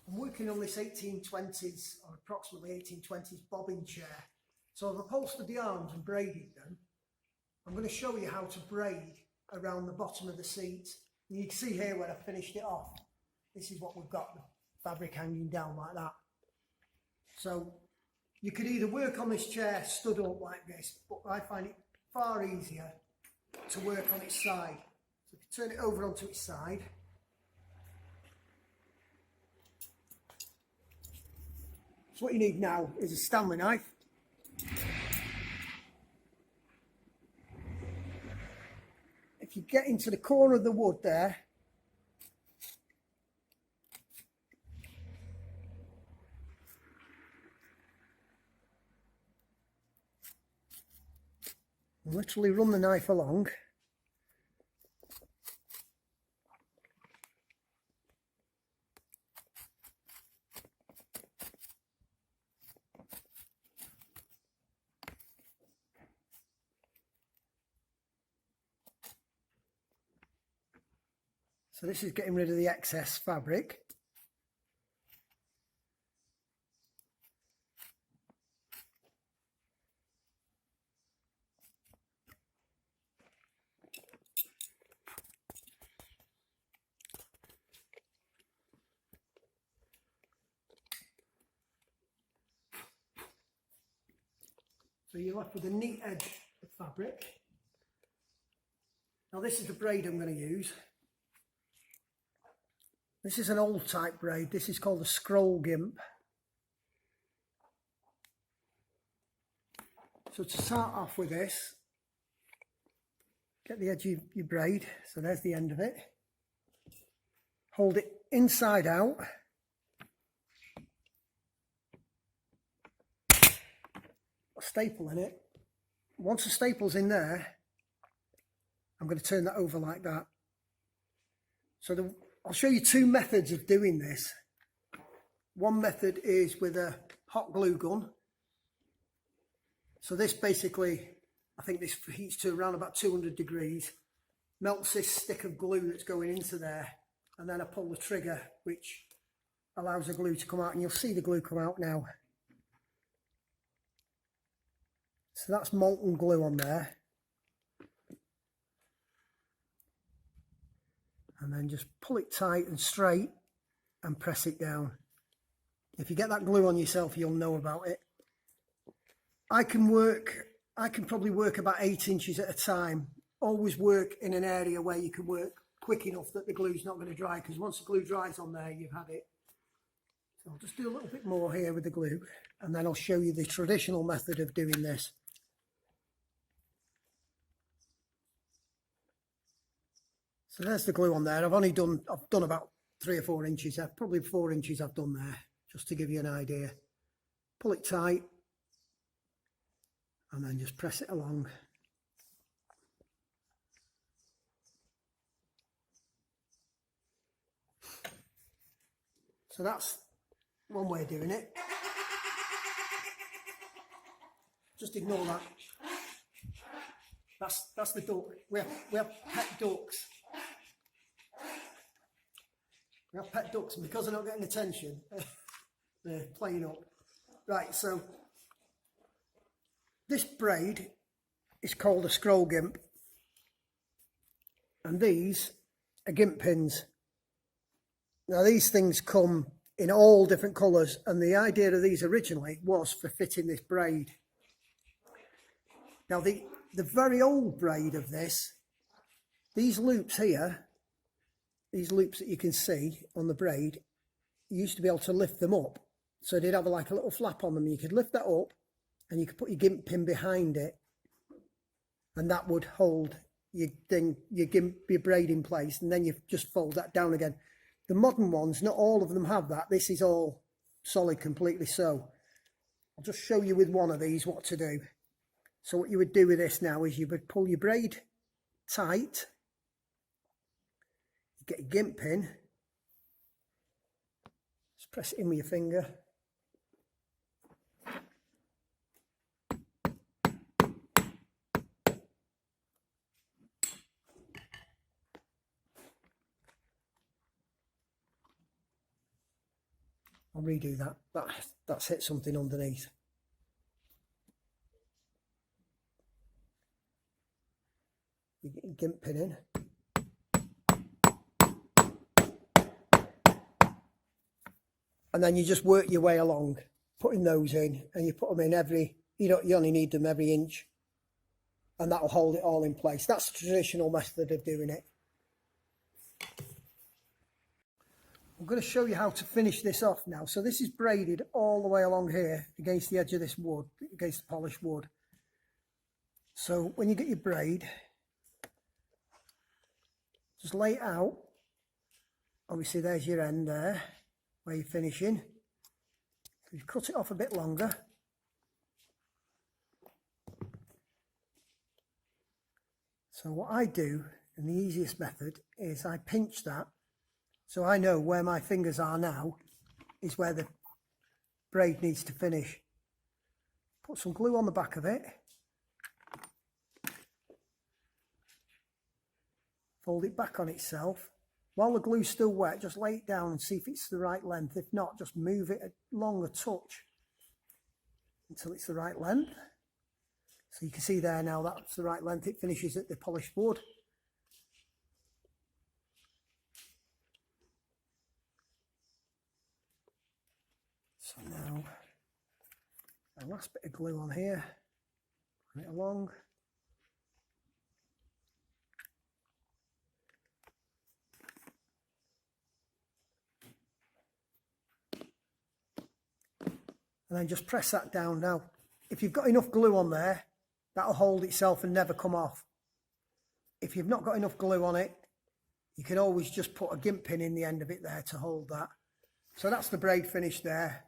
I'm working on this 1820s or approximately 1820s bobbin chair. So I've upholstered the arms and braided them. I'm going to show you how to braid around the bottom of the seat. And you can see here where I finished it off. This is what we've got, the fabric hanging down like that. So you could either work on this chair stood up like this, but I find it far easier to work on its side. So if you turn it over onto its side, so what you need now is a Stanley knife. If you get into the corner of the wood there, literally run the knife along. So this is getting rid of the excess fabric. So you're left with a neat edge of fabric. Now this is the braid I'm going to use. This is an old type braid. This is called a scroll gimp. So to start off with this, get the edge of your braid. So there's the end of it. Hold it inside out. A staple in it. Once the staple's in there, I'm going to turn that over like that. So I'll show you two methods of doing this. One method is with a hot glue gun. So this basically, I think this heats to around about 200 degrees, melts this stick of glue that's going into there, and then I pull the trigger, which allows the glue to come out, and you'll see the glue come out now. So that's molten glue on there. And then just pull it tight and straight and press it down. If you get that glue on yourself, you'll know about it. I can probably work about 8 inches at a time. Always work in an area where you can work quick enough that the glue's not going to dry, because once the glue dries on there, you've had it. So I'll just do a little bit more here with the glue, and then I'll show you the traditional method of doing this. So there's the glue on there. I've done about 3 or 4 inches. Probably 4 inches I've done there, just to give you an idea. Pull it tight and then just press it along. So that's one way of doing it. Just ignore that. That's the duck. We have pet ducks. We have pet ducks, and because they're not getting attention, they're playing up. Right, so this braid is called a scroll gimp, and these are gimp pins. Now these things come in all different colours, and the idea of these originally was for fitting this braid. Now the very old braid of this, these loops here, these loops that you can see on the braid, you used to be able to lift them up. So they'd have like a little flap on them. You could lift that up and you could put your gimp pin behind it, and that would hold your braid in place, and then you just fold that down again. The modern ones, not all of them have that. This is all solid completely. So I'll just show you with one of these what to do. So what you would do with this now is you would pull your braid tight, you get your gimp pin, just press it in with your finger, I'll redo that. That's hit something underneath. You get your gimp pin in. And then you just work your way along, putting those in, and you put them in every, you only need them every inch, and that'll hold it all in place. That's the traditional method of doing it. I'm going to show you how to finish this off now. So this is braided all the way along here against the edge of this wood, against the polished wood. So when you get your braid, just lay it out. Obviously there's your end there, where you're finishing. You cut it off a bit longer. So what I do, and the easiest method, is I pinch that, so I know where my fingers are now is where the braid needs to finish. Put some glue on the back of it. Fold it back on itself. While the glue's still wet, just lay it down and see if it's the right length. If not, just move it along a touch until it's the right length. So you can see there now that's the right length. It finishes at the polished wood. So now, the last bit of glue on here, run it along. And then just press that down. Now, if you've got enough glue on there, that'll hold itself and never come off. If you've not got enough glue on it, you can always just put a gimp pin in the end of it there to hold that. So that's the braid finish there.